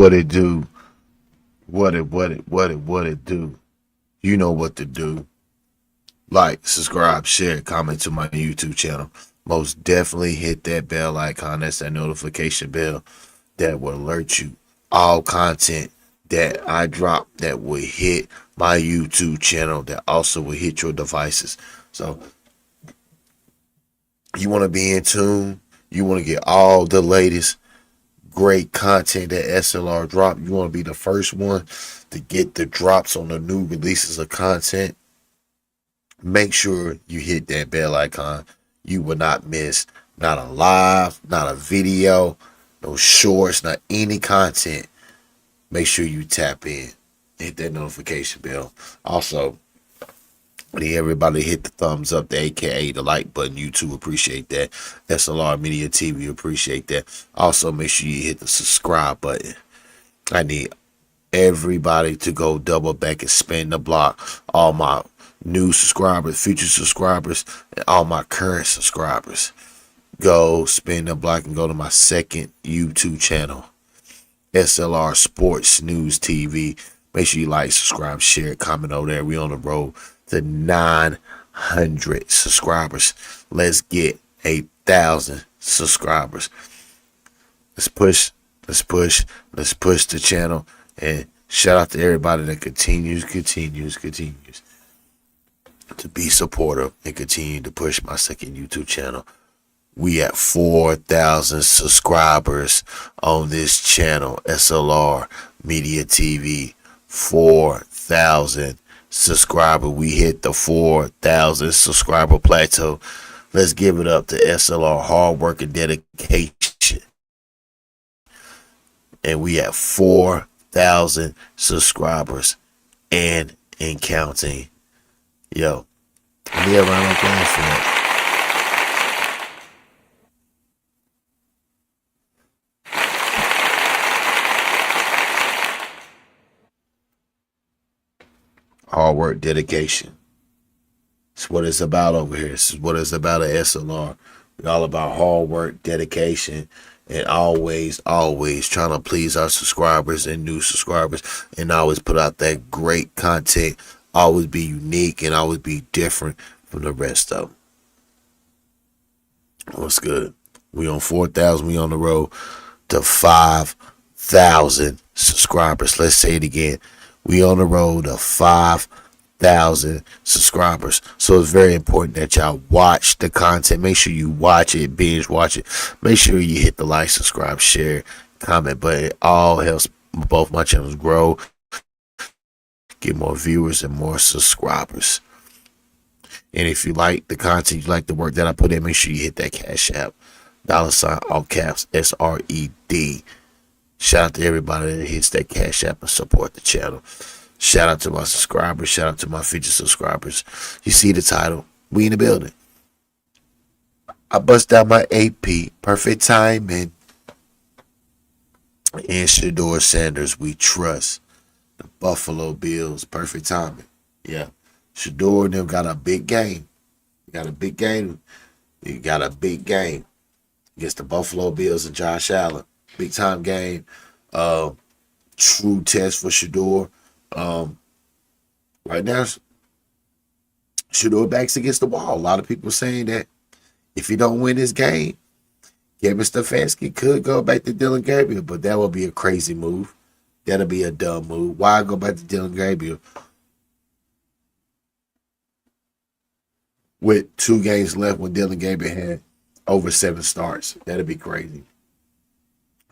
What it do? What it do? You know what to do. Like, subscribe, share, comment to my YouTube channel. Most definitely hit that bell icon. That's that notification bell that will alert you all content that I drop that will hit my YouTube channel that also will hit your devices. So you want to be in tune. You want to get all the latest great content that S.L.R drop. You want to be the first one to get the drops on the new releases of content. Make sure you hit that bell icon. You will not miss not a live, not a video, no shorts, not any content. Make sure you tap in. Hit that notification bell. Also, I need everybody to hit the thumbs up, the AKA the like button. YouTube appreciate that. S.L.R Media TV appreciate that. Also, make sure you hit the subscribe button. I need everybody to go double back and spin the block. All my new subscribers, future subscribers, and all my current subscribers. Go spin the block and go to my second YouTube channel, S.L.R Sports News TV. Make sure you like, subscribe, share, comment over there. We on the road to 900 subscribers. Let's get 1,000 subscribers. Let's push the channel. And shout out to everybody that continues to be supportive and continue to push my second YouTube channel. We at 4,000 subscribers on this channel, S.L.R Media TV. 4,000 subscribers. We hit the 4,000 subscriber plateau. Let's give it up to S.L.R hard work and dedication. And we at 4,000 subscribers and counting. Yo, give me a round of applause for that. Hard work, dedication. It's what it's about over here. This is what it's about at S.L.R. We're all about hard work, dedication, and always trying to please our subscribers and new subscribers, and always put out that great content. Always be unique and always be different from the rest of them. What's good? We on 4,000. We on the road to 5,000 subscribers. Let's say it again. We on the road to 5,000 subscribers. So it's very important that y'all watch the content. Make sure you watch it, binge watch it. Make sure you hit the like, subscribe, share, comment button. It all helps both my channels grow, get more viewers and more subscribers. And if you like the content, you like the work that I put in, make sure you hit that Cash App. $ all caps SRED. Shout out to everybody that hits that Cash App and support the channel. Shout out to my subscribers. Shout out to my future subscribers. You see the title. We in the building. I bust out my AP. Perfect timing. And Shedeur Sanders, we trust. The Buffalo Bills, perfect timing. Yeah. Shedeur and them got a big game. You got a big game. You got a big game against the Buffalo Bills and Josh Allen. Big time game. True test for Shedeur. Right now, Shedeur backs against the wall. A lot of people saying that if he don't win this game, Kevin Stefanski could go back to Dillon Gabriel, but that would be a crazy move. That'll be a dumb move. Why go back to Dillon Gabriel with 2 games left when Dillon Gabriel had over 7 starts? That'd be crazy.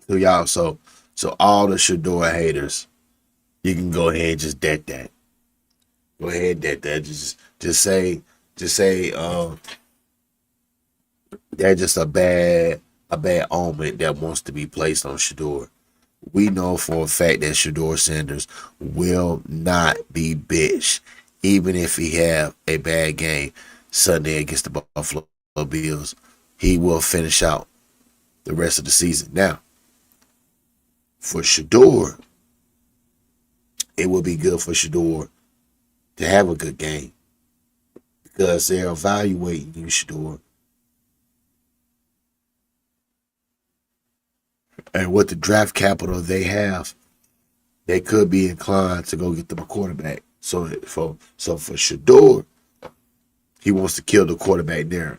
So y'all, so all the Shedeur haters, you can go ahead and just dead that. Go ahead and dead that. Just say that's just a bad omen that wants to be placed on Shedeur. We know for a fact that Shedeur Sanders will not be bitched, even if he have a bad game Sunday against the Buffalo Bills. He will finish out the rest of the season. Now, for Shedeur, it will be good for Shedeur to have a good game because they're evaluating you, Shedeur, and what the draft capital they have they could be inclined to go get them a quarterback. So for Shedeur, he wants to kill the quarterback there.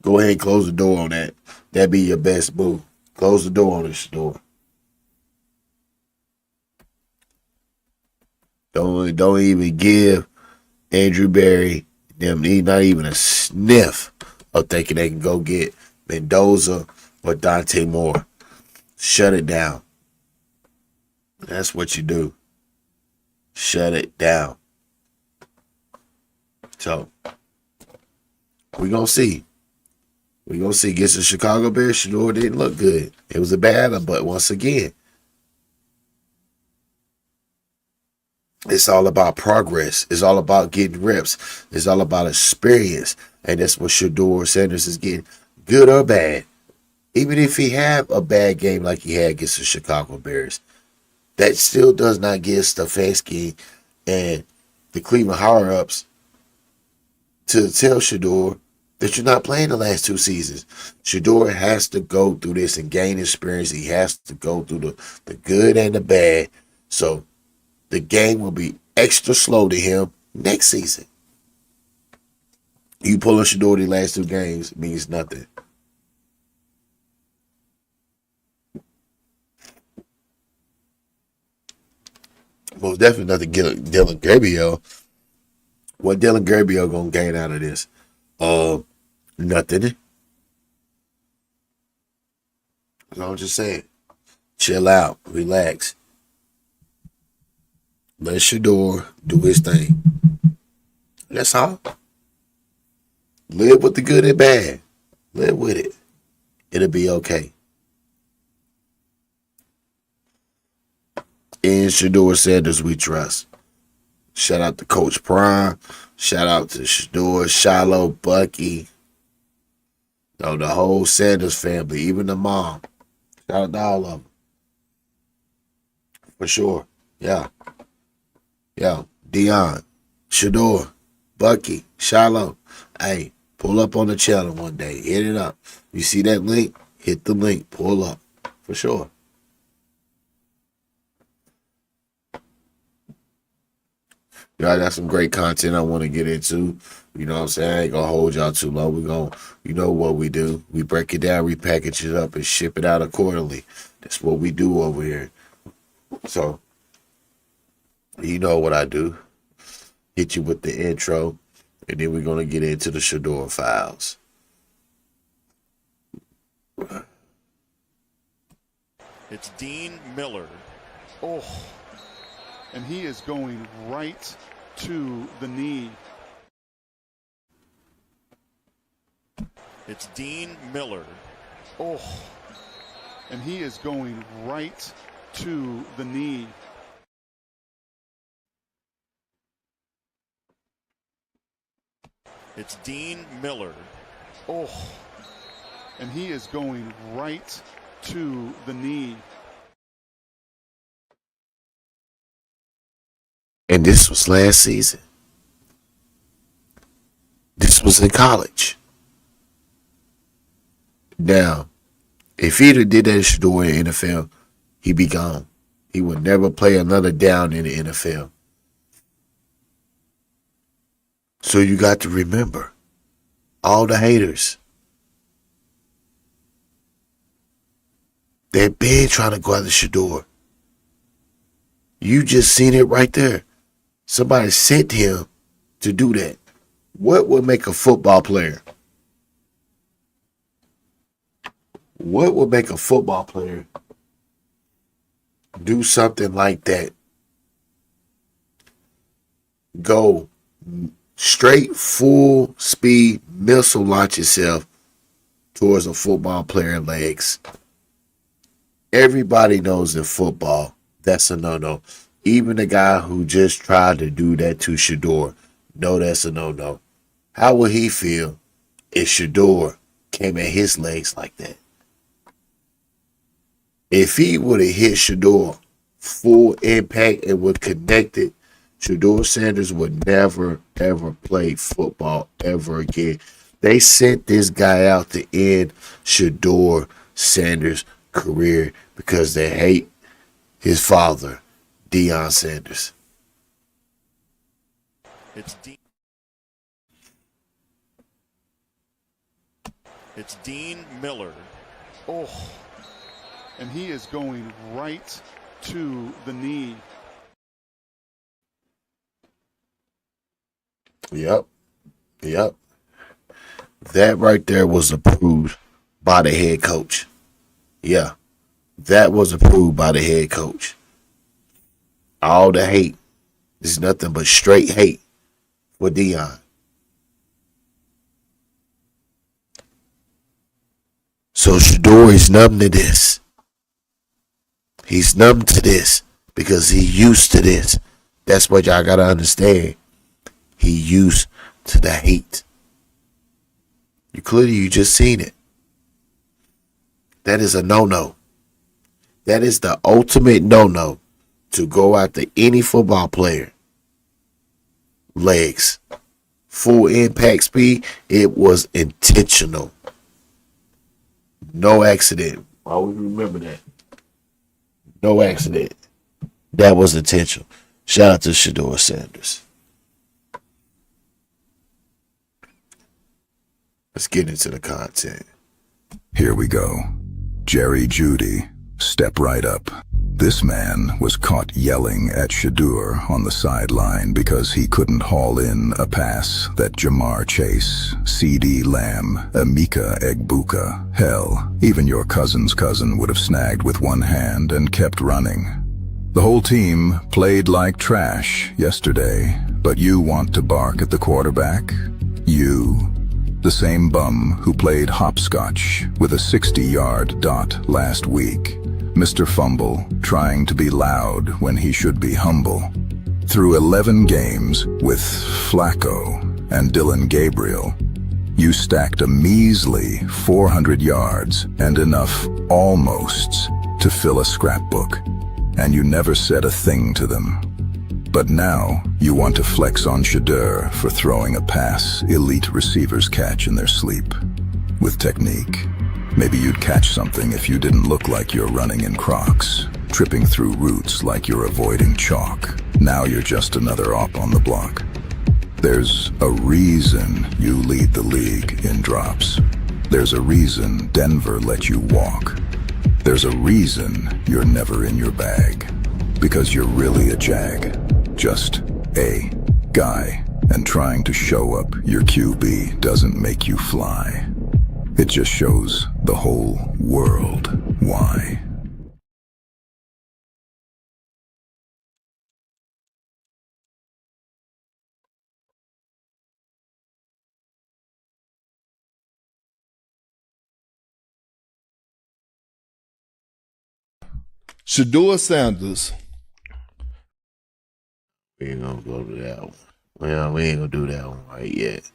Go ahead and close the door on that. That'd be your best move. Close the door on this door. Don't even give Andrew Berry them not even a sniff of thinking they can go get Mendoza or Dante Moore. Shut it down. That's what you do. Shut it down. So we gonna see. We gonna see. Against the Chicago Bears, Shedeur didn't look good. It was a battle, but once again, it's all about progress. It's all about getting reps. It's all about experience. And that's what Shedeur Sanders is getting, good or bad. Even if he have a bad game like he had against the Chicago Bears, that still does not give Stefanski and the Cleveland higher-ups to tell Shedeur that you're not playing the last two seasons. Shedeur has to go through this and gain experience. He has to go through the good and the bad. So the game will be extra slow to him next season. You pulling Shedeur the last two games means nothing. Most definitely nothing. Dylan Gabriel. What Dylan Gabriel gonna gain out of this? Nothing. I'm just saying. Chill out, relax. Let Shedeur do his thing. That's all. Live with the good and bad. Live with it. It'll be okay. In Shedeur Sanders, we trust. Shout out to Coach Prime. Shout out to Shedeur, Shiloh, Bucky. The whole Sanders family, even the mom. Shout out to all of them. For sure. Yeah. Dion, Shedeur, Bucky, Shiloh. Hey, pull up on the channel one day. Hit it up. You see that link? Hit the link. Pull up. For sure. Y'all got some great content I want to get into. You know what I'm saying? I ain't going to hold y'all too long. We going to, you know what we do. We break it down, repackage it up, and ship it out accordingly. That's what we do over here. So, you know what I do. Hit you with the intro, and then we're going to get into the Shedeur files. It's Dean Miller. Oh, and he is going right to the knee. It's Dean Miller. Oh, and he is going right to the knee. It's Dean Miller. Oh, and he is going right to the knee. And this was last season. This was in college. Now, if he'd have did that Shedeur in the NFL, he'd be gone. He would never play another down in the NFL. So you got to remember, all the haters, they've been trying to go after Shedeur. You just seen it right there. Somebody sent him to do that. What would make a football player? What would make a football player do something like that? Go straight full speed missile launch yourself towards a football player legs. Everybody knows in football that's a no-no. Even the guy who just tried to do that to Shedeur, no, that's a no-no. How would he feel if Shedeur came at his legs like that? If he would have hit Shedeur full impact and would connect it, Shedeur Sanders would never, ever play football ever again. They sent this guy out to end Shedeur Sanders' career because they hate his father, Deion Sanders. It's Dean Miller. Oh, and he is going right to the knee. Yep. That right there was approved by the head coach. Yeah, that was approved by the head coach. All the hate is nothing but straight hate for Deion. So Shedeur is numb to this. He's numb to this because he used to this. That's what y'all gotta understand. He used to the hate. You just seen it. That is a no-no. That is the ultimate no-no to go after any football player. Legs. Full impact speed. It was intentional. No accident. Always remember that. No accident. That was intentional. Shout out to Shedeur Sanders. Let's get into the content. Here we go. Jerry Jeudy, step right up. This man was caught yelling at Shedeur on the sideline because he couldn't haul in a pass that Jamar Chase, C.D. Lamb, Emeka Egbuka, hell, even your cousin's cousin would have snagged with one hand and kept running. The whole team played like trash yesterday, but you want to bark at the quarterback? You, the same bum who played hopscotch with a 60-yard dot last week. Mr. Fumble, trying to be loud when he should be humble. Through 11 games with Flacco and Dylan Gabriel, you stacked a measly 400 yards and enough almosts to fill a scrapbook, and you never said a thing to them. But now you want to flex on Shedeur for throwing a pass elite receivers catch in their sleep. With technique. Maybe you'd catch something if you didn't look like you're running in Crocs, tripping through roots like you're avoiding chalk. Now you're just another op on the block. There's a reason you lead the league in drops. There's a reason Denver let you walk. There's a reason you're never in your bag. Because you're really a jag. Just a guy. And trying to show up your QB doesn't make you fly. It just shows the whole world why. Shedeur Sanders. We ain't gonna go to that one. Well, we ain't gonna do that one right yet.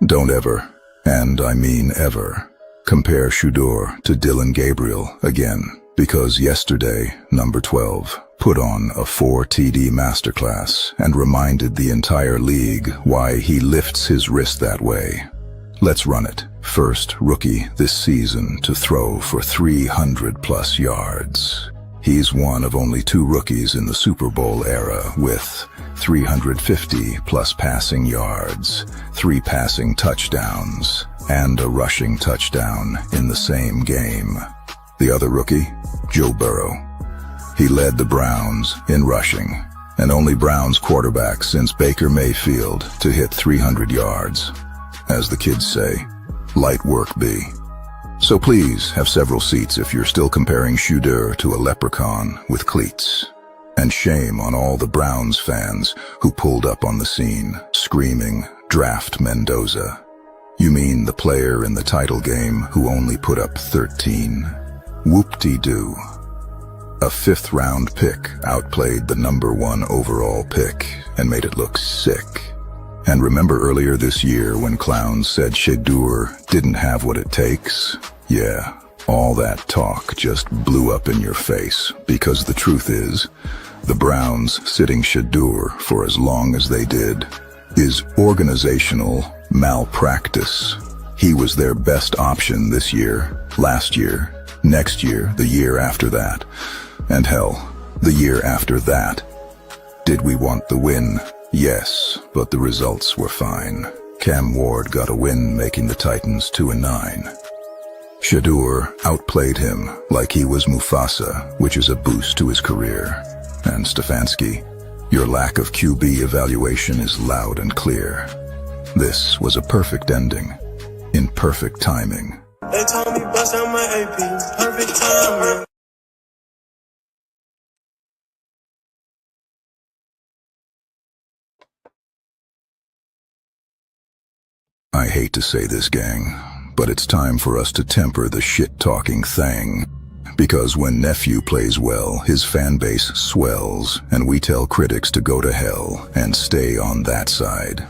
Don't ever, and I mean ever, compare Shedeur to Dylan Gabriel again, because yesterday, number 12, put on a 4 TD masterclass and reminded the entire league why he lifts his wrist that way. Let's run it. First rookie this season to throw for 300+ yards. He's one of only 2 rookies in the Super Bowl era with 350+ passing yards, 3 passing touchdowns, and a rushing touchdown in the same game. The other rookie, Joe Burrow. He led the Browns in rushing, and only Browns quarterback since Baker Mayfield to hit 300 yards. As the kids say, light work be. So please have several seats if you're still comparing Shedeur to a leprechaun with cleats. And shame on all the Browns fans who pulled up on the scene, screaming, "Draft Mendoza." You mean the player in the title game who only put up 13? Whoop-de-doo. A 5th-round pick outplayed the number 1 overall pick and made it look sick. And remember earlier this year when clowns said Shedeur didn't have what it takes? Yeah, all that talk just blew up in your face, because the truth is, the Browns sitting Shedeur for as long as they did is organizational malpractice. He was their best option this year, last year, next year, the year after that, and hell, the year after that. Did we want the win? Yes, but the results were fine. Cam Ward got a win, making the Titans 2-9. Shedeur outplayed him like he was Mufasa, which is a boost to his career. And Stefanski, your lack of QB evaluation is loud and clear. This was a perfect ending, in perfect timing. They told me bust out my AP, perfect timing. I hate to say this, gang, but it's time for us to temper the shit-talking thing. Because when nephew plays well, his fan base swells, and we tell critics to go to hell and stay on that side.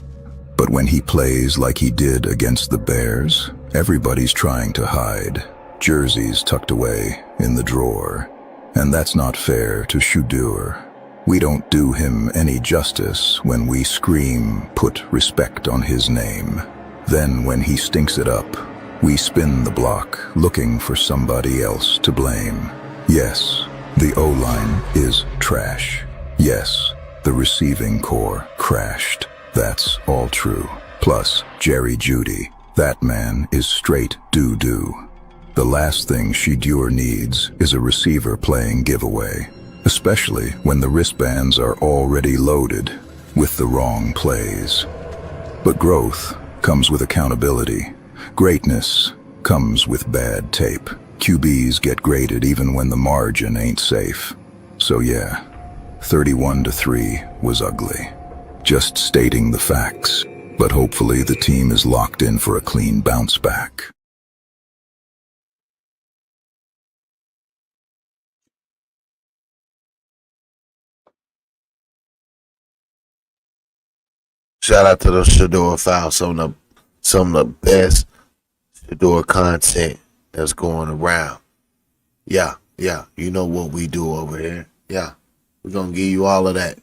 But when he plays like he did against the Bears, everybody's trying to hide. Jerseys tucked away in the drawer. And that's not fair to Shedeur. We don't do him any justice when we scream, put respect on his name. Then when he stinks it up, we spin the block, looking for somebody else to blame. Yes, the O-line is trash. Yes, the receiving core crashed. That's all true. Plus, Jerry Jeudy, that man is straight doo-doo. The last thing Shedeur needs is a receiver playing giveaway, especially when the wristbands are already loaded with the wrong plays. But growth comes with accountability. Greatness comes with bad tape. QBs get graded even when the margin ain't safe. So yeah, 31-3 was ugly. Just stating the facts, but hopefully the team is locked in for a clean bounce back. Shout out to the Shedeur file, some of the best Shedeur content that's going around. Yeah, you know what we do over here. Yeah, we're gonna give you all of that.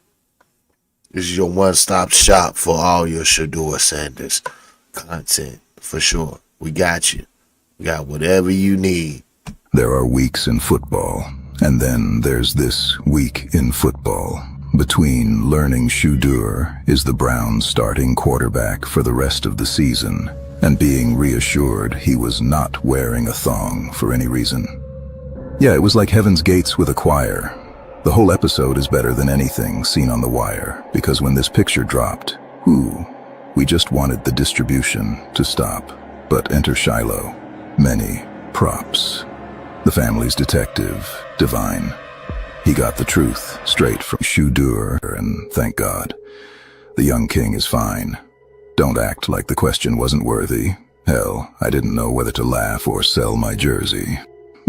This is your one-stop shop for all your Shedeur Sanders content, for sure. We got you. We got whatever you need. There are weeks in football, and then there's this week in football. Between learning Shedeur is the Browns' starting quarterback for the rest of the season, and being reassured he was not wearing a thong for any reason. Yeah, it was like Heaven's Gates with a choir. The whole episode is better than anything seen on The Wire, because when this picture dropped, we just wanted the distribution to stop. But enter Shiloh. Many props. The family's detective, Divine. He got the truth straight from Shedeur, and thank God. The young king is fine. Don't act like the question wasn't worthy. Hell, I didn't know whether to laugh or sell my jersey.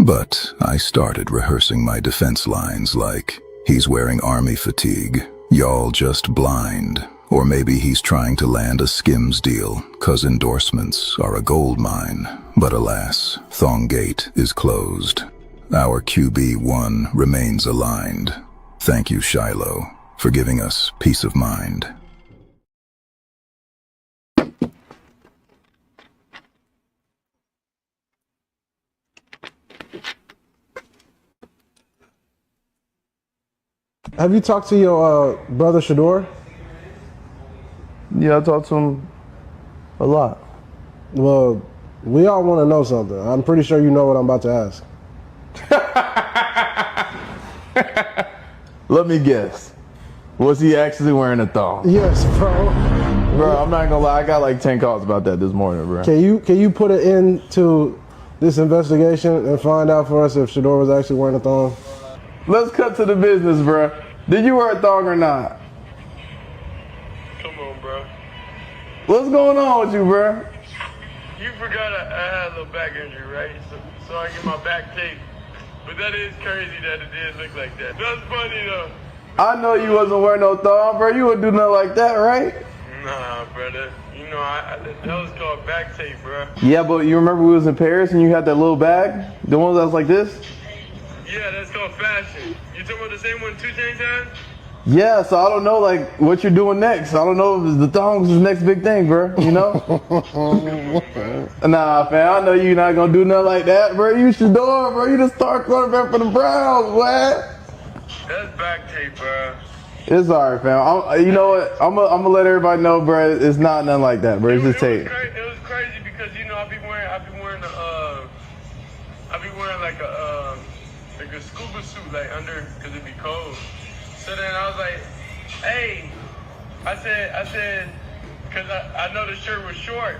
But I started rehearsing my defense lines like, he's wearing army fatigue, y'all just blind. Or maybe he's trying to land a Skims deal, 'cause endorsements are a gold mine. But alas, Thonggate is closed. Our QB1 remains aligned. Thank you, Shiloh, for giving us peace of mind. Have you talked to your brother Shedeur? Yeah, I talk to him a lot. Well, we all want to know something. I'm pretty sure you know what I'm about to ask. Let me guess. Was he actually wearing a thong? Yes, bro. Bro, I'm not gonna lie, I got like 10 calls about that this morning, bro. Can you put an end to this investigation and find out for us if Shedeur was actually wearing a thong? Let's cut to the business, bro. Did you wear a thong or not? Come on, bro. What's going on with you, bro? You forgot I had a little back injury, right? So I get my back taped. But that is crazy that it did look like that. That's funny, though. I know you wasn't wearing no thong, bro. You wouldn't do nothing like that, right? Nah, brother. You know, that was called back tape, bro. Yeah, but you remember we was in Paris and you had that little bag? The one that was like this? Yeah, that's called fashion. You talking about the same one 2 Chainz had? Yeah, so I don't know like what you're doing next. I don't know if the thongs is the next big thing, bro. You know? Nah, fam, I know you're not gonna do nothing like that, bro. You Shedeur, bro. You the star quarterback for the Browns, what? That's back tape, bro. It's alright, fam. You know what? I'm gonna let everybody know, bro. It's not nothing like that, bro. It's just tape. It was crazy because you know I be wearing like a scuba suit like under because it be cold. So then I was like, hey, I said, because I know the shirt was short.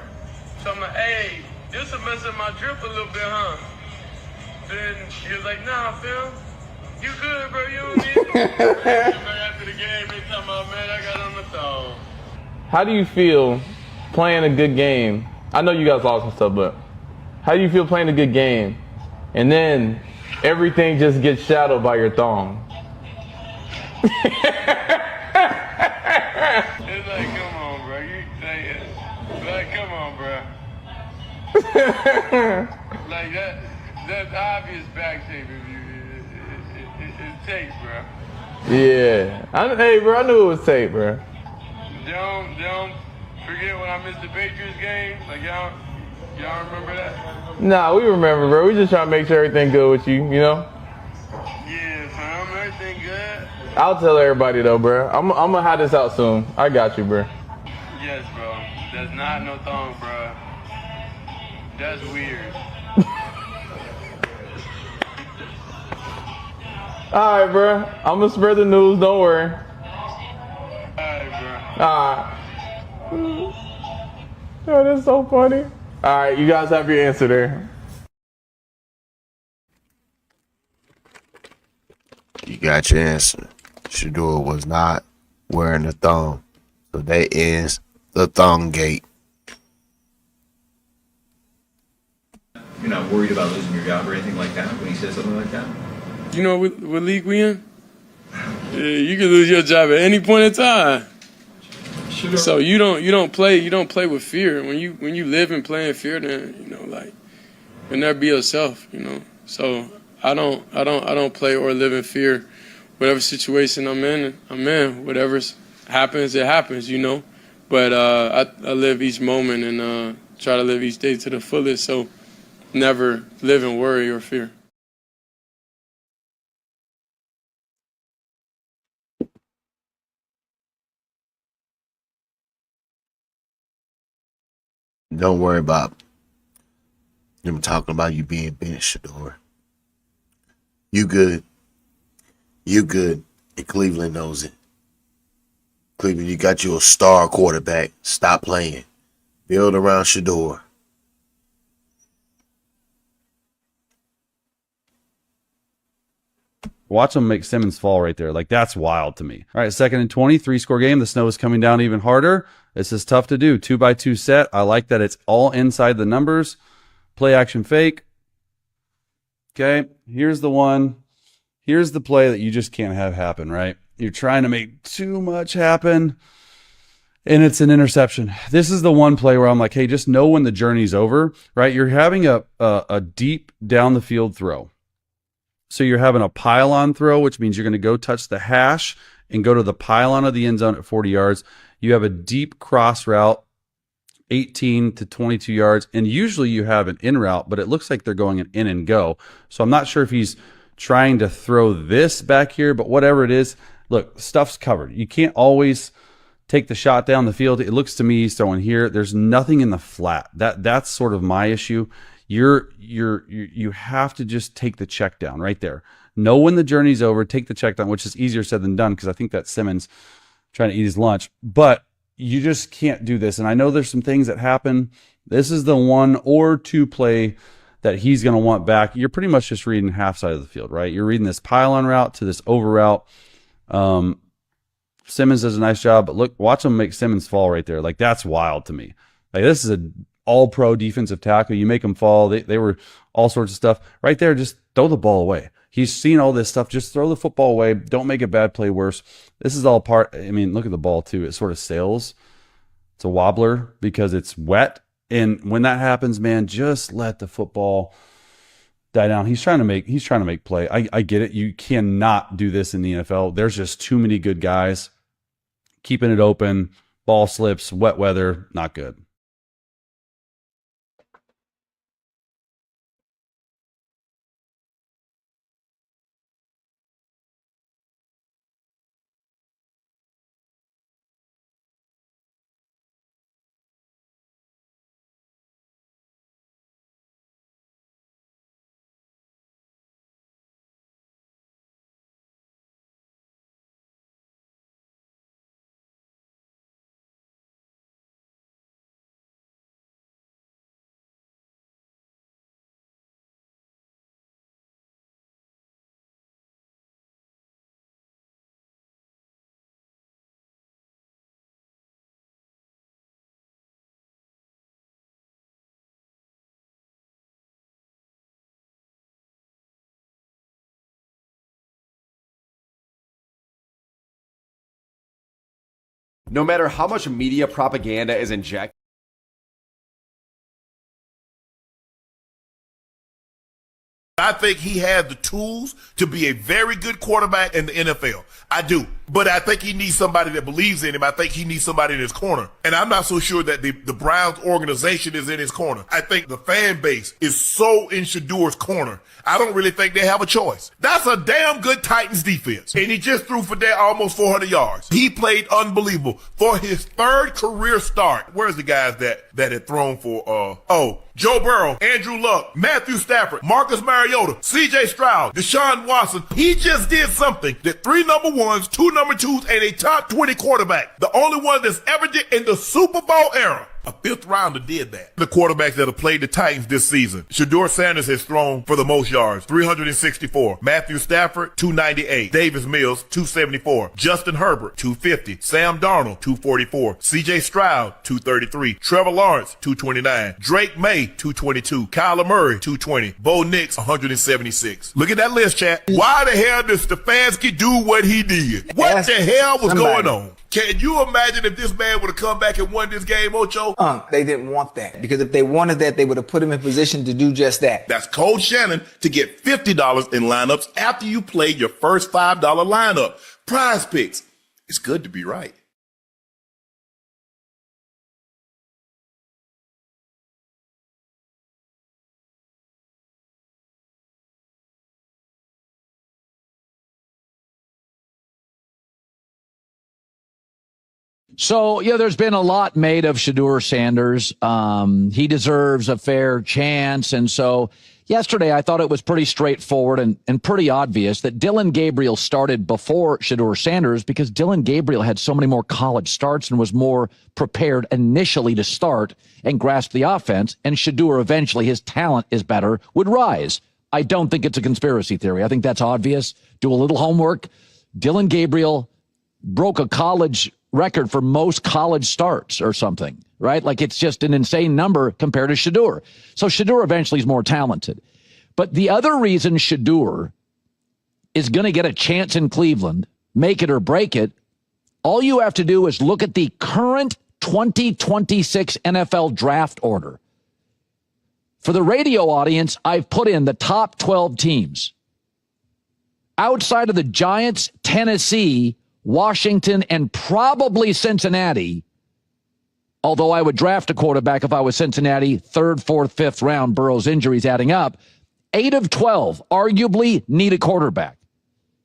So I'm like, hey, this will mess up my drip a little bit, huh? Then he was like, nah, Phil, you good, bro, you don't need it. After the game, they talking about, man, I got on the thong. How do you feel playing a good game? I know you guys lost and stuff, but how do you feel playing a good game and then everything just gets shadowed by your thong? It's like, come on, bro. Like, come on, bro. Like that's obvious back tape. It's tape, bro. Yeah. Hey, bro, I knew it was tape, bro. Don't forget when I missed the Patriots game. Like y'all remember that? Nah, we remember, bro. We just trying to make sure everything good with you, you know? Yeah, fam. Everything good. I'll tell everybody though, bro. I'm gonna have this out soon. I got you, bro. Yes, bro. That's not no thong, bro. That's weird. All right, bro. I'm gonna spread the news. Don't worry. Alright, bro. All right. Oh, that's so funny. All right, you guys have your answer there. You got your answer. Shedeur was not wearing a thong. So that ends the thong gate. You're not worried about losing your job or anything like that when he says something like that? You know what league we in? Yeah, you can lose your job at any point in time. So you don't play with fear. When you live and play in fear, then like you'll never be yourself. So I don't play or live in fear. Whatever situation I'm in. Whatever happens, it happens. But I live each moment and try to live each day to the fullest. So never live in worry or fear. Don't worry about them talking about you being benched, Shedeur. You good. You good. And Cleveland knows it. Cleveland, you got you a star quarterback. Stop playing. Build around Shedeur. Watch them make Simmons fall right there. Like, that's wild to me. All right, 2nd and 20, 3-score game. The snow is coming down even harder. This is tough to do. 2-by-2 set. I like that it's all inside the numbers. Play action fake. Okay, here's the one. Here's the play that you just can't have happen, right? You're trying to make too much happen, and it's an interception. This is the one play where I'm like, hey, just know when the journey's over, right? You're having a deep down the field throw. So you're having a pylon throw, which means you're going to go touch the hash and go to the pylon of the end zone at 40 yards. You have a deep cross route, 18 to 22 yards, and usually you have an in route, but it looks like they're going an in and go. So I'm not sure if he's trying to throw this back here, but whatever it is, look, stuff's covered. You can't always take the shot down the field. It looks to me he's throwing here. There's nothing in the flat. That's sort of my issue. You have to just take the check down right there. Know when the journey's over, take the check down, which is easier said than done because I think that's Simmons trying to eat his lunch. But you just can't do this. And I know there's some things that happen. This is the 1 or 2 play that he's going to want back. You're pretty much just reading half side of the field, right? You're reading this pylon route to this over route. Simmons does a nice job, but look, watch him make Simmons fall right there. Like, that's wild to me. Like, this is a all-pro defensive tackle. You make them fall. They were all sorts of stuff. Right there, just throw the ball away. He's seen all this stuff. Just throw the football away. Don't make a bad play worse. This is all part. I mean, look at the ball, too. It sort of sails. It's a wobbler because it's wet. And when that happens, man, just let the football die down. He's trying to make play. I get it. You cannot do this in the NFL. There's just too many good guys. Keeping it open, ball slips, wet weather, not good. No matter how much media propaganda is injected, I think he has the tools to be a very good quarterback in the NFL. I do. But I think he needs somebody that believes in him. I think he needs somebody in his corner. And I'm not so sure that the Browns organization is in his corner. I think the fan base is so in Shedeur's corner. I don't really think they have a choice. That's a damn good Titans defense. And he just threw for that almost 400 yards. He played unbelievable for his third career start. Where's the guys that had thrown for, Joe Burrow, Andrew Luck, Matthew Stafford, Marcus Mariota, C.J. Stroud, Deshaun Watson. He just did something that 3 number ones, 2 number twos, and a top 20 quarterback, the only one that's ever did in the Super Bowl era. A 5th rounder did that. The quarterbacks that have played the Titans this season. Shedeur Sanders has thrown for the most yards, 364. Matthew Stafford, 298. Davis Mills, 274. Justin Herbert, 250. Sam Darnold, 244. C.J. Stroud, 233. Trevor Lawrence, 229. Drake May, 222. Kyler Murray, 220. Bo Nix, 176. Look at that list, chat. Why the hell did Stefanski do what he did? What the hell was going on? Can you imagine if this man would have come back and won this game, Ocho? They didn't want that, because if they wanted that, they would have put him in position to do just that. That's Coach Shannon to get $50 in lineups after you played your first $5 lineup. Prize Picks. It's good to be right. So, yeah, there's been a lot made of Shedeur Sanders. He deserves a fair chance. And so yesterday I thought it was pretty straightforward and pretty obvious that Dillon Gabriel started before Shedeur Sanders because Dillon Gabriel had so many more college starts and was more prepared initially to start and grasp the offense. And Shedeur, eventually, his talent is better, would rise. I don't think it's a conspiracy theory. I think that's obvious. Do a little homework. Dillon Gabriel broke a college record for most college starts or something, right? Like, it's just an insane number compared to Shedeur. So Shedeur eventually is more talented. But the other reason Shedeur is going to get a chance in Cleveland, make it or break it, all you have to do is look at the current 2026 NFL draft order. For the radio audience, I've put in the top 12 teams. Outside of the Giants, Tennessee, Washington, and probably Cincinnati, although I would draft a quarterback if I was Cincinnati, 3rd, 4th, 5th round, Burrow's injuries adding up. 8 of 12 arguably need a quarterback.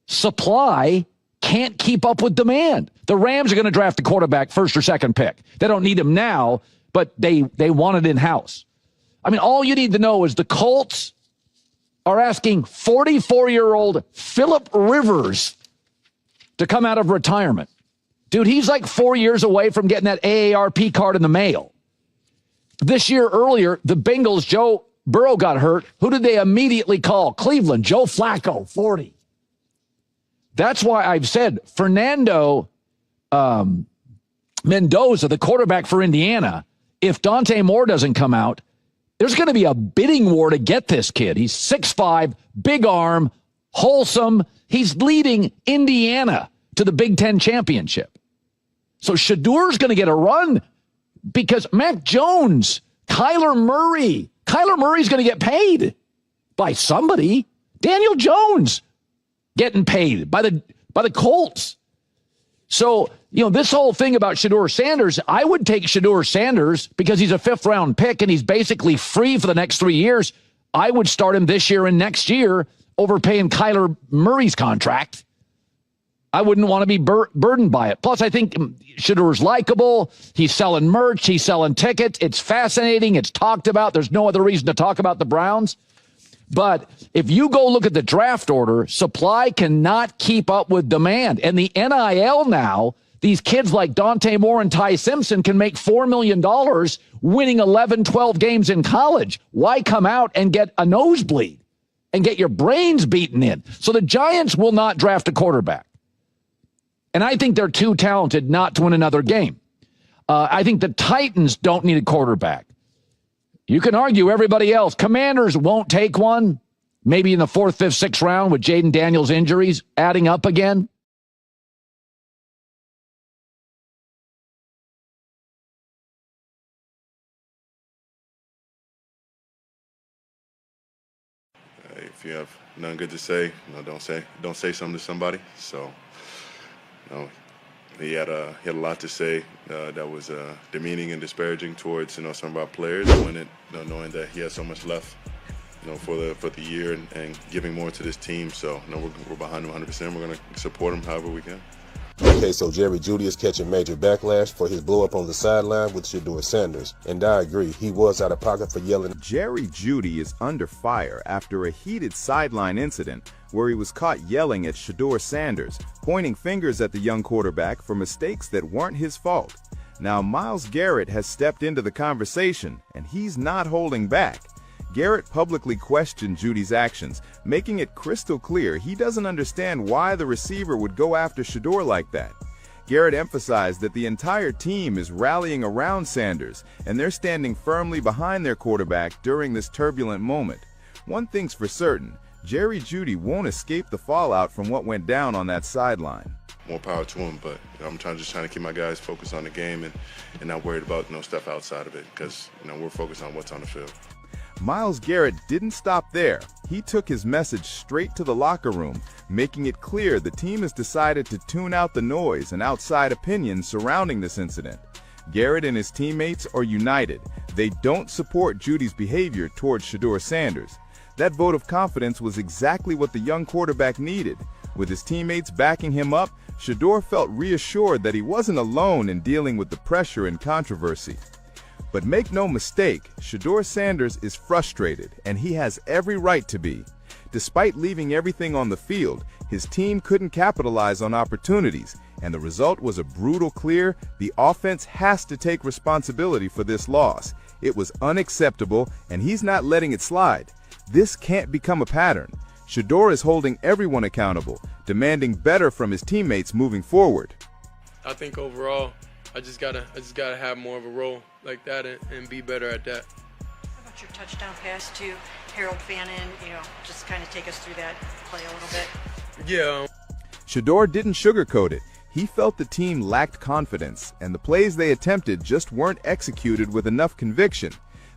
Supply can't keep up with demand. The Rams are going to draft a quarterback 1st or 2nd pick. They don't need him now, but they want it in-house. I mean, all you need to know is the Colts are asking 44-year-old Phillip Rivers to come out of retirement. Dude, he's like 4 years away from getting that AARP card in the mail. This year earlier, the Bengals, Joe Burrow got hurt. Who did they immediately call? Cleveland, Joe Flacco, 40. That's why I've said Fernando Mendoza, the quarterback for Indiana, if Dante Moore doesn't come out, there's going to be a bidding war to get this kid. He's 6'5", big arm, wholesome. He's leading Indiana to the Big Ten championship. So Shedeur's going to get a run because Mac Jones, Kyler Murray's going to get paid. by somebody. Daniel Jones getting paid by the Colts. So, this whole thing about Shedeur Sanders, I would take Shedeur Sanders because he's a 5th-round pick and he's basically free for the next 3 years. I would start him this year and next year over paying Kyler Murray's contract. I wouldn't want to be burdened by it. Plus, I think Shedeur's likable. He's selling merch. He's selling tickets. It's fascinating. It's talked about. There's no other reason to talk about the Browns. But if you go look at the draft order, supply cannot keep up with demand. And the NIL now, these kids like Dante Moore and Ty Simpson can make $4 million winning 11, 12 games in college. Why come out and get a nosebleed and get your brains beaten in? So the Giants will not draft a quarterback. And I think they're too talented not to win another game. I think the Titans don't need a quarterback. You can argue everybody else. Commanders won't take one, maybe in the 4th, 5th, 6th round with Jaden Daniels' injuries adding up again. If you have nothing good to say, don't say something to somebody. So, he had a lot to say that was demeaning and disparaging towards some of our players. Knowing that he has so much left, for the year and giving more to this team. So, we're behind him 100%. We're going to support him however we can. Okay, so Jerry Jeudy is catching major backlash for his blow up on the sideline with Shedeur Sanders. And I agree, he was out of pocket for yelling. Jerry Jeudy is under fire after a heated sideline incident where he was caught yelling at Shedeur Sanders, pointing fingers at the young quarterback for mistakes that weren't his fault. Now, Myles Garrett has stepped into the conversation, and he's not holding back. Garrett publicly questioned Jeudy's actions, making it crystal clear he doesn't understand why the receiver would go after Shedeur like that. Garrett emphasized that the entire team is rallying around Sanders, and they're standing firmly behind their quarterback during this turbulent moment. One thing's for certain, Jerry Jeudy won't escape the fallout from what went down on that sideline. More power to him, but I'm just trying to keep my guys focused on the game and not worried about stuff outside of it, because we're focused on what's on the field. Myles Garrett didn't stop there. He took his message straight to the locker room, making it clear the team has decided to tune out the noise and outside opinions surrounding this incident. Garrett and his teammates are united. They don't support Jeudy's behavior towards Shedeur Sanders. That vote of confidence was exactly what the young quarterback needed. With his teammates backing him up, Shedeur felt reassured that he wasn't alone in dealing with the pressure and controversy. But make no mistake, Shedeur Sanders is frustrated, and he has every right to be. Despite leaving everything on the field, his team couldn't capitalize on opportunities, and the result was a brutal clear. The offense has to take responsibility for this loss. It was unacceptable, and he's not letting it slide. This can't become a pattern. Shedeur is holding everyone accountable, demanding better from his teammates moving forward. I think overall, I just gotta have more of a role like that and be better at that. How about your touchdown pass to Harold Fannin? Just kind of take us through that play a little bit. Yeah. Shedeur didn't sugarcoat it. He felt the team lacked confidence, and the plays they attempted just weren't executed with enough conviction.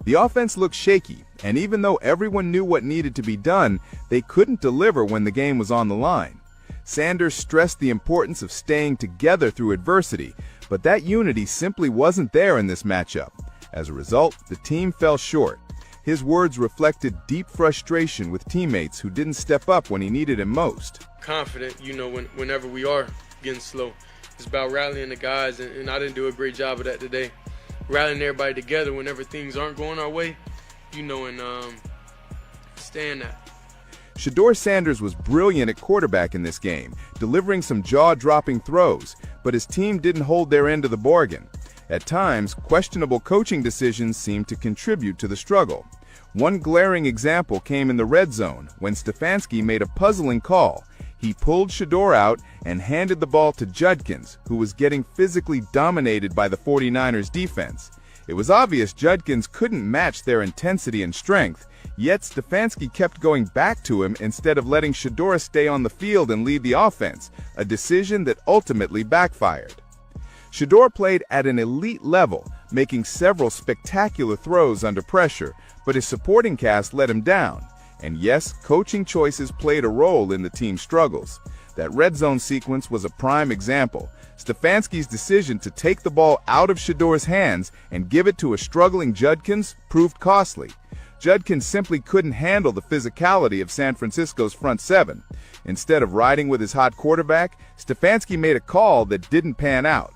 The offense looked shaky, and even though everyone knew what needed to be done, they couldn't deliver when the game was on the line. Sanders stressed the importance of staying together through adversity, but that unity simply wasn't there in this matchup. As a result, the team fell short. His words reflected deep frustration with teammates who didn't step up when he needed him most. Confident, whenever we are getting slow. It's about rallying the guys, and I didn't do a great job of that today. Rallying everybody together whenever things aren't going our way, and staying that. Shedeur Sanders was brilliant at quarterback in this game, delivering some jaw-dropping throws, but his team didn't hold their end of the bargain. At times, questionable coaching decisions seemed to contribute to the struggle. One glaring example came in the red zone when Stefanski made a puzzling call. He pulled Shedeur out and handed the ball to Judkins, who was getting physically dominated by the 49ers defense. It was obvious Judkins couldn't match their intensity and strength, yet Stefanski kept going back to him instead of letting Shedeur stay on the field and lead the offense, a decision that ultimately backfired. Shedeur played at an elite level, making several spectacular throws under pressure, but his supporting cast let him down. And yes, coaching choices played a role in the team's struggles. That red zone sequence was a prime example. Stefanski's decision to take the ball out of Shedeur's hands and give it to a struggling Judkins proved costly. Judkins simply couldn't handle the physicality of San Francisco's front seven. Instead of riding with his hot quarterback, Stefanski made a call that didn't pan out.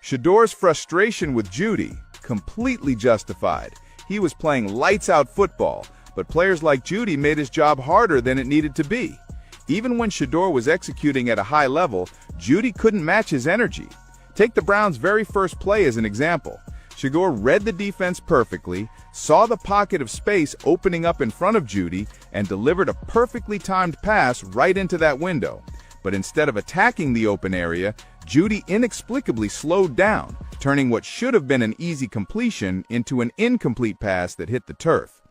Shedeur's frustration with Jeudy, completely justified. He was playing lights-out football, but players like Jeudy made his job harder than it needed to be. Even when Shedeur was executing at a high level, Jeudy couldn't match his energy. Take the Browns' very first play as an example. Shedeur read the defense perfectly, saw the pocket of space opening up in front of Jeudy, and delivered a perfectly timed pass right into that window. But instead of attacking the open area, Jeudy inexplicably slowed down, turning what should have been an easy completion into an incomplete pass that hit the turf.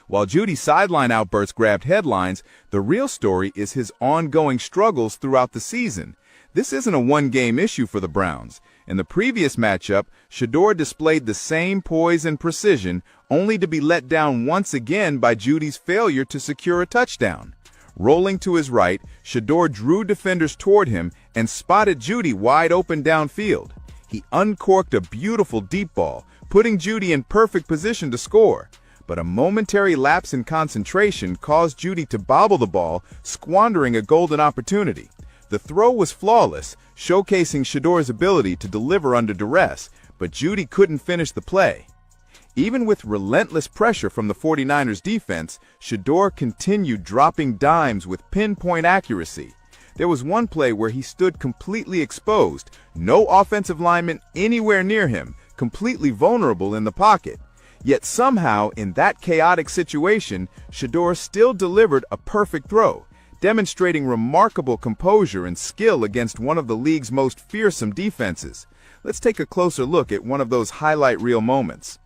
While Jeudy's sideline outbursts grabbed headlines, the real story is his ongoing struggles throughout the season. This isn't a one-game issue for the Browns. In the previous matchup, Shedeur displayed the same poise and precision, only to be let down once again by Jeudy's failure to secure a touchdown. Rolling to his right, Shedeur drew defenders toward him and spotted Jeudy wide open downfield. He uncorked a beautiful deep ball, putting Jeudy in perfect position to score. But a momentary lapse in concentration caused Jeudy to bobble the ball, squandering a golden opportunity. The throw was flawless, showcasing Shedeur's ability to deliver under duress, but Jeudy couldn't finish the play. Even with relentless pressure from the 49ers defense, Shedeur continued dropping dimes with pinpoint accuracy. There was one play where he stood completely exposed, no offensive lineman anywhere near him, completely vulnerable in the pocket. Yet somehow, in that chaotic situation, Shedeur still delivered a perfect throw, demonstrating remarkable composure and skill against one of the league's most fearsome defenses. Let's take a closer look at one of those highlight reel moments.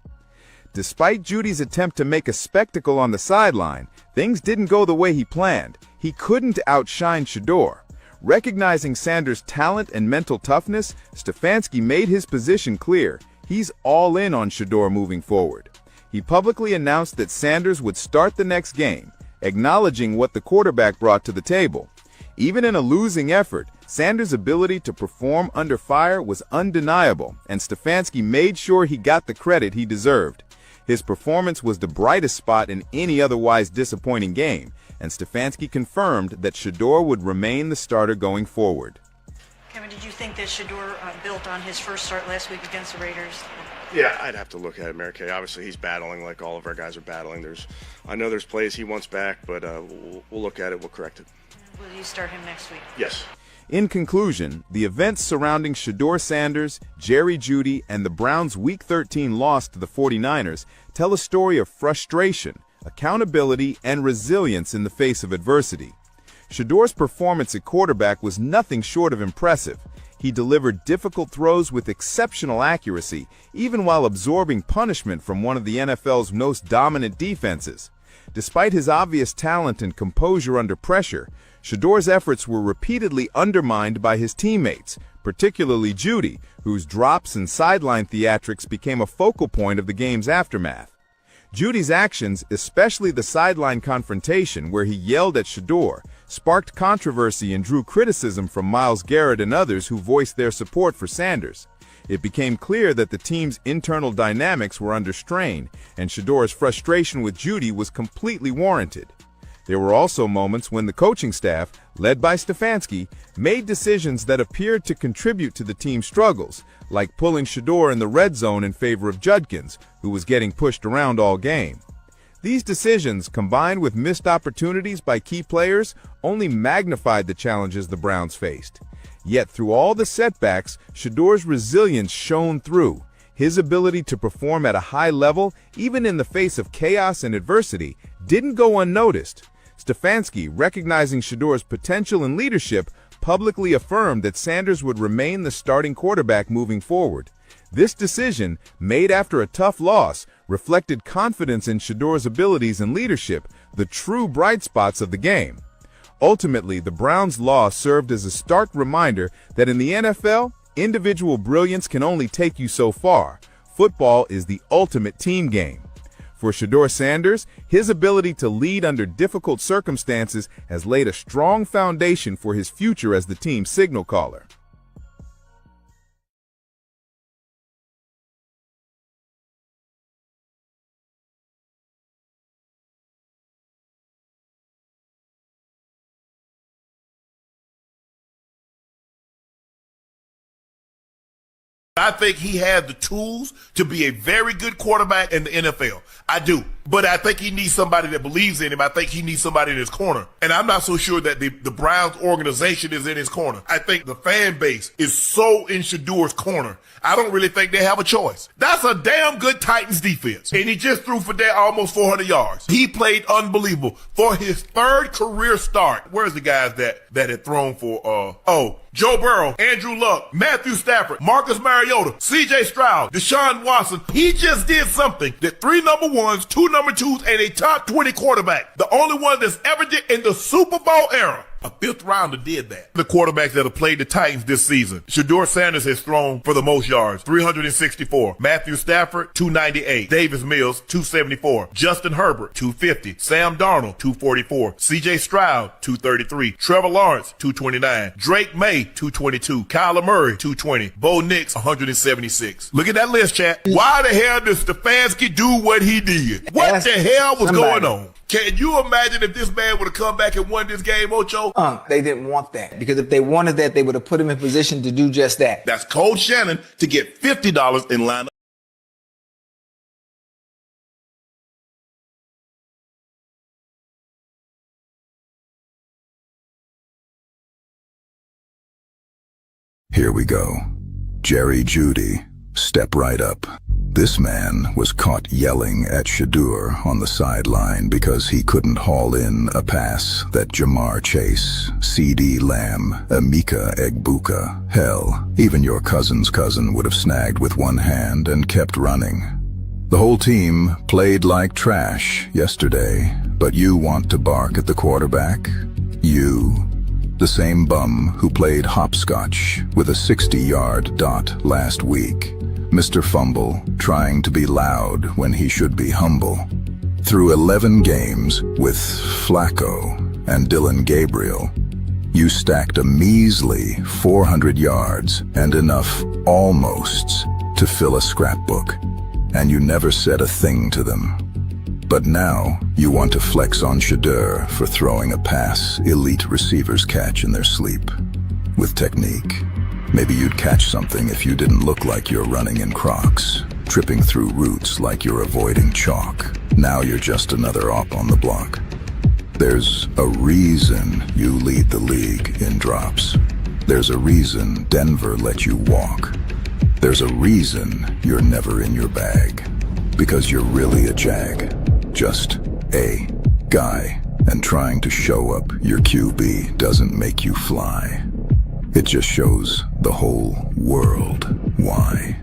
Despite Jeudy's attempt to make a spectacle on the sideline, things didn't go the way he planned. He couldn't outshine Shedeur. Recognizing Sanders' talent and mental toughness, Stefanski made his position clear. He's all in on Shedeur moving forward. He publicly announced that Sanders would start the next game, acknowledging what the quarterback brought to the table. Even in a losing effort, Sanders' ability to perform under fire was undeniable, and Stefanski made sure he got the credit he deserved. His performance was the brightest spot in any otherwise disappointing game, and Stefanski confirmed that Shedeur would remain the starter going forward. Kevin, did you think that Shedeur built on his first start last week against the Raiders? Yeah, I'd have to look at it, Mary Kay. Obviously, he's battling like all of our guys are battling. I know there's plays he wants back, but we'll look at it. We'll correct it. Will you start him next week? Yes. In conclusion, the events surrounding Shedeur Sanders, Jerry Jeudy, and the Browns' Week 13 loss to the 49ers tell a story of frustration, accountability, and resilience in the face of adversity. Shedeur's performance at quarterback was nothing short of impressive. He delivered difficult throws with exceptional accuracy, even while absorbing punishment from one of the NFL's most dominant defenses. Despite his obvious talent and composure under pressure, Shedeur's efforts were repeatedly undermined by his teammates, particularly Jeudy, whose drops and sideline theatrics became a focal point of the game's aftermath. Jeudy's actions, especially the sideline confrontation where he yelled at Shedeur, sparked controversy and drew criticism from Myles Garrett and others who voiced their support for Sanders. It became clear that the team's internal dynamics were under strain, and Shedeur's frustration with Jeudy was completely warranted. There were also moments when the coaching staff, led by Stefanski, made decisions that appeared to contribute to the team's struggles, like pulling Shedeur in the red zone in favor of Judkins, who was getting pushed around all game. These decisions, combined with missed opportunities by key players, only magnified the challenges the Browns faced. Yet through all the setbacks, Shedeur's resilience shone through. His ability to perform at a high level, even in the face of chaos and adversity, didn't go unnoticed. Stefanski, recognizing Shedeur's potential and leadership, publicly affirmed that Sanders would remain the starting quarterback moving forward. This decision, made after a tough loss, reflected confidence in Shedeur's abilities and leadership, the true bright spots of the game. Ultimately, the Browns' loss served as a stark reminder that in the NFL, individual brilliance can only take you so far. Football is the ultimate team game. For Shedeur Sanders, his ability to lead under difficult circumstances has laid a strong foundation for his future as the team's signal caller. I think he has the tools to be a very good quarterback in the NFL. I do. But I think he needs somebody that believes in him. I think he needs somebody in his corner. And I'm not so sure that the Browns organization is in his corner. I think the fan base is so in Shedeur's corner. I don't really think they have a choice. That's a damn good Titans defense. And he just threw for that almost 400 yards. He played unbelievable for his third career start. Where's the guys that had thrown for, Joe Burrow, Andrew Luck, Matthew Stafford, Marcus Mariota, C.J. Stroud, Deshaun Watson. He just did something that 3 number ones, 2 number twos, and a top 20 quarterback, the only one that's ever did in the Super Bowl era. A fifth rounder did that. The quarterbacks that have played the Titans this season. Shedeur Sanders has thrown for the most yards, 364. Matthew Stafford, 298. Davis Mills, 274. Justin Herbert, 250. Sam Darnold, 244. C.J. Stroud, 233. Trevor Lawrence, 229. Drake May, 222. Kyler Murray, 220. Bo Nix, 176. Look at that list, chat. Why the hell does Stefanski do what he did? What the hell was going on? Can you imagine if this man would have come back and won this game, Ocho? They didn't want that, because if they wanted that, they would have put him in position to do just that. That's Coach Shannon to get $50 in line. Here we go. Jerry Jeudy, step right up. This man was caught yelling at Shedeur on the sideline because he couldn't haul in a pass that Jamar Chase, C.D. Lamb, Emeka Egbuka, hell, even your cousin's cousin would have snagged with one hand and kept running. The whole team played like trash yesterday, but you want to bark at the quarterback? You, the same bum who played hopscotch with a 60-yard dot last week. Mr. Fumble, trying to be loud when he should be humble. Through 11 games with Flacco and Dillon Gabriel, you stacked a measly 400 yards and enough almosts to fill a scrapbook, and you never said a thing to them. But now, you want to flex on Shedeur for throwing a pass elite receivers catch in their sleep. With technique. Maybe you'd catch something if you didn't look like you're running in Crocs, tripping through roots like you're avoiding chalk. Now you're just another op on the block. There's a reason you lead the league in drops. There's a reason Denver let you walk. There's a reason you're never in your bag. Because you're really a jag. Just a guy. And trying to show up your QB doesn't make you fly. It just shows the whole world why.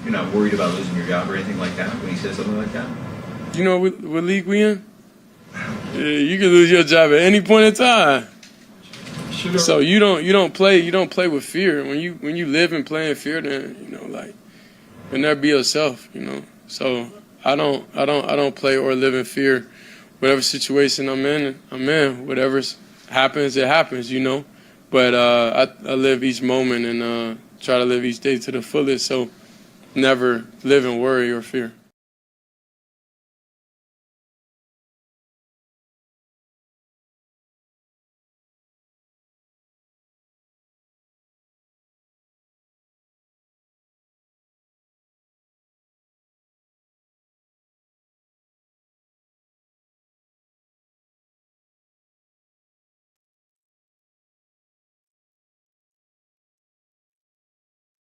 You're not worried about losing your job or anything like that when he says something like that? You know what league we in? Yeah, you can lose your job at any point in time. So you don't play with fear. When you live and play in fear, then like you'll never be yourself. So I don't play or live in fear. Whatever situation I'm in. Whatever happens, it happens. But I live each moment and try to live each day to the fullest. So never live in worry or fear.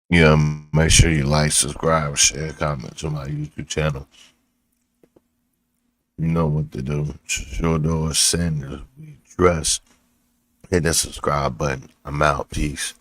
Yeah, make sure you like, subscribe, share, comment to my YouTube channel. You know what to do. Shedeur Sanders, we dress. Hit that subscribe button. I'm out. Peace.